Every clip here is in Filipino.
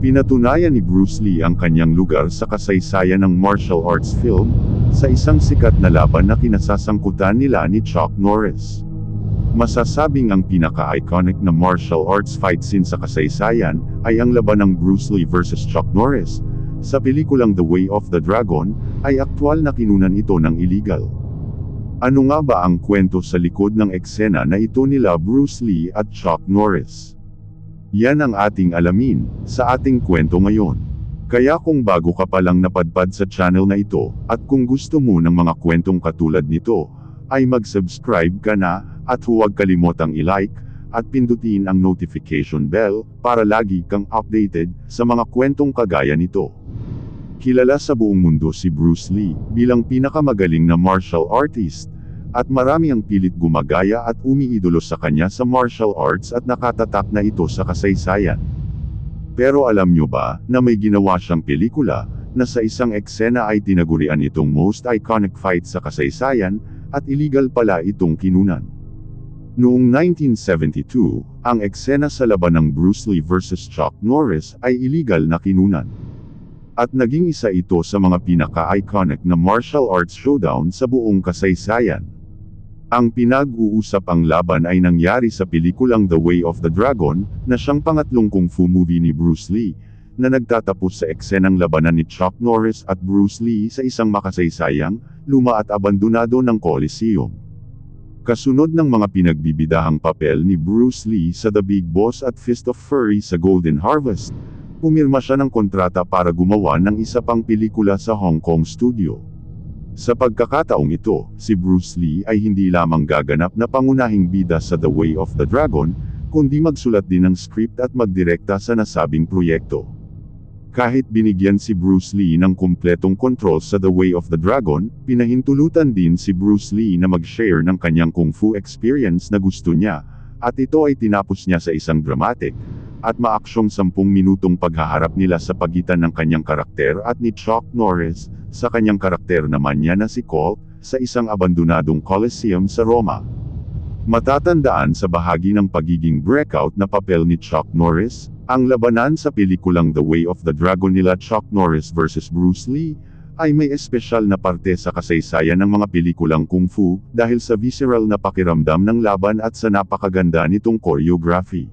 Pinatunayan ni Bruce Lee ang kanyang lugar sa kasaysayan ng martial arts film, sa isang sikat na laban na kinasasangkutan nila ni Chuck Norris. Masasabing ang pinaka-iconic na martial arts fight scene sa kasaysayan, ay ang laban ng Bruce Lee versus Chuck Norris, sa pelikulang The Way of the Dragon, ay aktwal na kinunan ito ng illegal. Ano nga ba ang kwento sa likod ng eksena na ito nila Bruce Lee at Chuck Norris? Yan ang ating alamin, sa ating kwento ngayon. Kaya kung bago ka pa lang napadpad sa channel na ito, at kung gusto mo ng mga kwentong katulad nito, ay mag-subscribe ka na, at huwag kalimotang i-like, at pindutin ang notification bell, para lagi kang updated, sa mga kwentong kagaya nito. Kilala sa buong mundo si Bruce Lee, bilang pinakamagaling na martial artist, at marami ang pilit gumagaya at umiidolo sa kanya sa martial arts at nakatatak na ito sa kasaysayan. Pero alam nyo ba, na may ginawa siyang pelikula, na sa isang eksena ay tinagurian itong most iconic fight sa kasaysayan, at illegal pala itong kinunan. Noong 1972, ang eksena sa laban ng Bruce Lee versus Chuck Norris ay illegal na kinunan. At naging isa ito sa mga pinaka-iconic na martial arts showdown sa buong kasaysayan. Ang pinag-uusap ang laban ay nangyari sa pelikulang The Way of the Dragon, na siyang pangatlong kung fu movie ni Bruce Lee, na nagtatapos sa eksenang labanan ni Chuck Norris at Bruce Lee sa isang makasaysayang, luma at abandonado ng Coliseum. Kasunod ng mga pinagbibidahang papel ni Bruce Lee sa The Big Boss at Fist of Fury sa Golden Harvest, pumirma siya ng kontrata para gumawa ng isa pang pelikula sa Hong Kong studio. Sa pagkakataong ito, si Bruce Lee ay hindi lamang gaganap na pangunahing bida sa The Way of the Dragon, kundi magsulat din ng script at magdirekta sa nasabing proyekto. Kahit binigyan si Bruce Lee ng kumpletong kontrol sa The Way of the Dragon, pinahintulutan din si Bruce Lee na mag-share ng kanyang kung fu experience na gusto niya, at ito ay tinapos niya sa isang dramatic, at maaksyong 10 minutong paghaharap nila sa pagitan ng kanyang karakter at ni Chuck Norris, sa kanyang karakter naman niya na si Colt, sa isang abandonadong Coliseum sa Roma. Matatandaan sa bahagi ng pagiging breakout na papel ni Chuck Norris, ang labanan sa pelikulang The Way of the Dragon nila Chuck Norris versus Bruce Lee, ay may espesyal na parte sa kasaysayan ng mga pelikulang kung fu, dahil sa visceral na pakiramdam ng laban at sa napakaganda nitong choreography.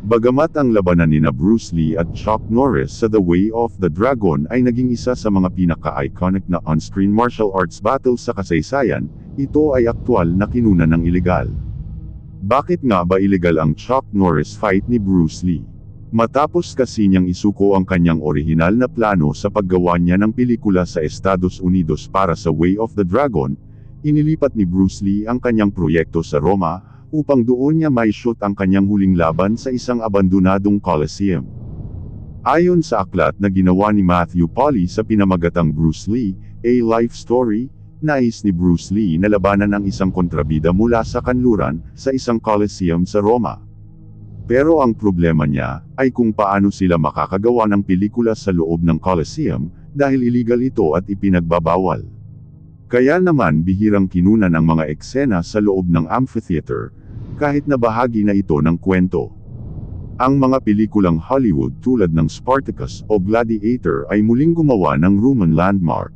Bagamat ang labanan nina Bruce Lee at Chuck Norris sa The Way of the Dragon ay naging isa sa mga pinaka-iconic na on-screen martial arts battles sa kasaysayan, ito ay aktwal na kinunan ng ilegal. Bakit nga ba ilegal ang Chuck Norris fight ni Bruce Lee? Matapos kasi niyang isuko ang kanyang orihinal na plano sa paggawa niya ng pelikula sa Estados Unidos para sa Way of the Dragon, inilipat ni Bruce Lee ang kanyang proyekto sa Roma, upang doon niya may shoot ang kanyang huling laban sa isang abandonadong Coliseum. Ayon sa aklat na ginawa ni Matthew Polly sa pinamagatang Bruce Lee, A Life Story, nais ni Bruce Lee na labanan ang isang kontrabida mula sa kanluran, sa isang Coliseum sa Roma. Pero ang problema niya, ay kung paano sila makakagawa ng pelikula sa loob ng Coliseum, dahil illegal ito at ipinagbabawal. Kaya naman bihirang kinunan ang mga eksena sa loob ng amphitheater, kahit na bahagi na ito ng kwento. Ang mga pelikulang Hollywood tulad ng Spartacus o Gladiator ay muling gumawa ng Roman landmark.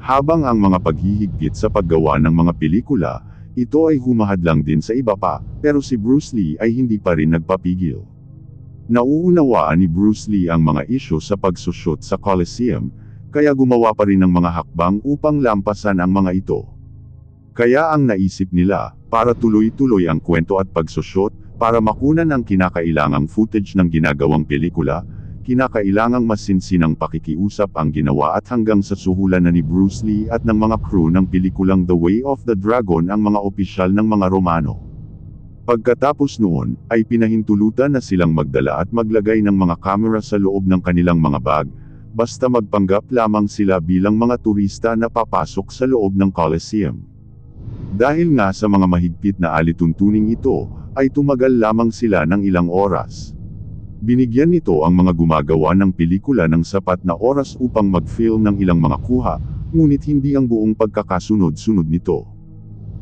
Habang ang mga paghihigpit sa paggawa ng mga pelikula, ito ay humahadlang din sa iba pa, pero si Bruce Lee ay hindi pa rin nagpapigil. Nauunawaan ni Bruce Lee ang mga isyu sa pagsushoot sa Coliseum, kaya gumawa pa rin ng mga hakbang upang lampasan ang mga ito. Kaya ang naisip nila, para tuloy-tuloy ang kwento at pagsushoot, para makunan ang kinakailangang footage ng ginagawang pelikula, kinakailangang masinsinang pakikiusap ang ginawa at hanggang sa suhulan na ni Bruce Lee at ng mga crew ng pelikulang The Way of the Dragon ang mga opisyal ng mga Romano. Pagkatapos noon, ay pinahintulutan na silang magdala at maglagay ng mga kamera sa loob ng kanilang mga bag, basta magpanggap lamang sila bilang mga turista na papasok sa loob ng Coliseum. Dahil nga sa mga mahigpit na alituntuning ito, ay tumagal lamang sila ng ilang oras. Binigyan nito ang mga gumagawa ng pelikula ng sapat na oras upang mag-film ng ilang mga kuha, ngunit hindi ang buong pagkakasunod-sunod nito.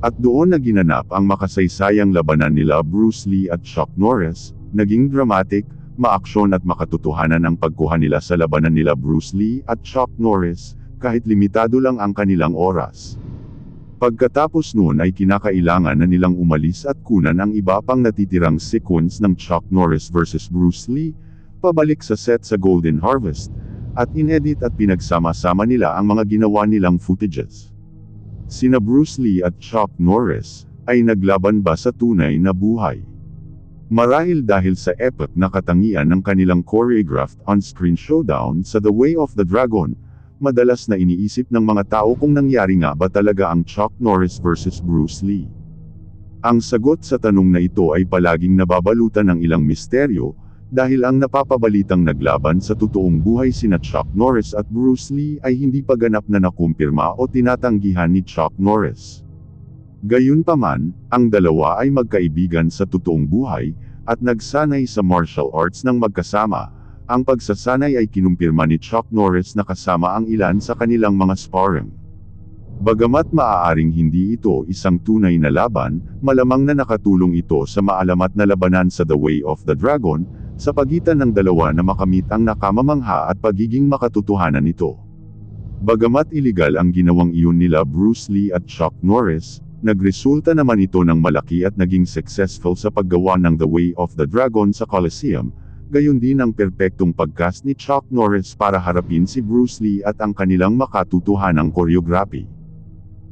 At doon na ginanap ang makasaysayang labanan nila Bruce Lee at Chuck Norris, naging dramatic, maaksyon at makatotohanan ang pagkuha nila sa labanan nila Bruce Lee at Chuck Norris, kahit limitado lang ang kanilang oras. Pagkatapos noon ay kinakailangan na nilang umalis at kunan ang iba pang natitirang sequence ng Chuck Norris vs Bruce Lee, pabalik sa set sa Golden Harvest, at inedit at pinagsama-sama nila ang mga ginawa nilang footages. Sina Bruce Lee at Chuck Norris ay naglaban ba sa tunay na buhay? Marahil dahil sa epic na katangian ng kanilang choreographed on-screen showdown sa The Way of the Dragon, madalas na iniisip ng mga tao kung nangyari nga ba talaga ang Chuck Norris vs Bruce Lee. Ang sagot sa tanong na ito ay palaging nababalutan ng ilang misteryo, dahil ang napapabalitang naglaban sa totoong buhay sina Chuck Norris at Bruce Lee ay hindi pa ganap na nakumpirma o tinatanggihan ni Chuck Norris. Gayunpaman, ang dalawa ay magkaibigan sa totoong buhay, at nagsanay sa martial arts ng magkasama. Ang pagsasanay ay kinumpirma ni Chuck Norris na kasama ang ilan sa kanilang mga sparring. Bagamat maaaring hindi ito isang tunay na laban, malamang na nakatulong ito sa maalamat na labanan sa The Way of the Dragon, sa pagitan ng dalawa na makamit ang nakamamangha at pagiging makatotohanan nito. Bagamat iligal ang ginawang iyon nila Bruce Lee at Chuck Norris, nagresulta naman ito ng malaki at naging successful sa paggawa ng The Way of the Dragon sa Coliseum. Gayon din ang perpektong pagcast ni Chuck Norris para harapin si Bruce Lee at ang kanilang makatutuhanang choreography.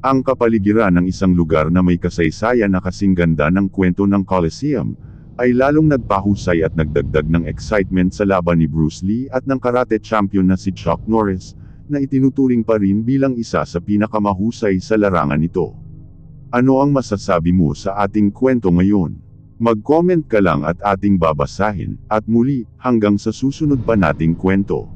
Ang kapaligiran ng isang lugar na may kasaysayan na kasing ganda ng kwento ng Coliseum, ay lalong nagpahusay at nagdagdag ng excitement sa laban ni Bruce Lee at ng karate champion na si Chuck Norris, na itinuturing pa rin bilang isa sa pinakamahusay sa larangan ito. Ano ang masasabi mo sa ating kwento ngayon? Mag-comment ka lang at ating babasahin, at muli, hanggang sa susunod pa nating kwento.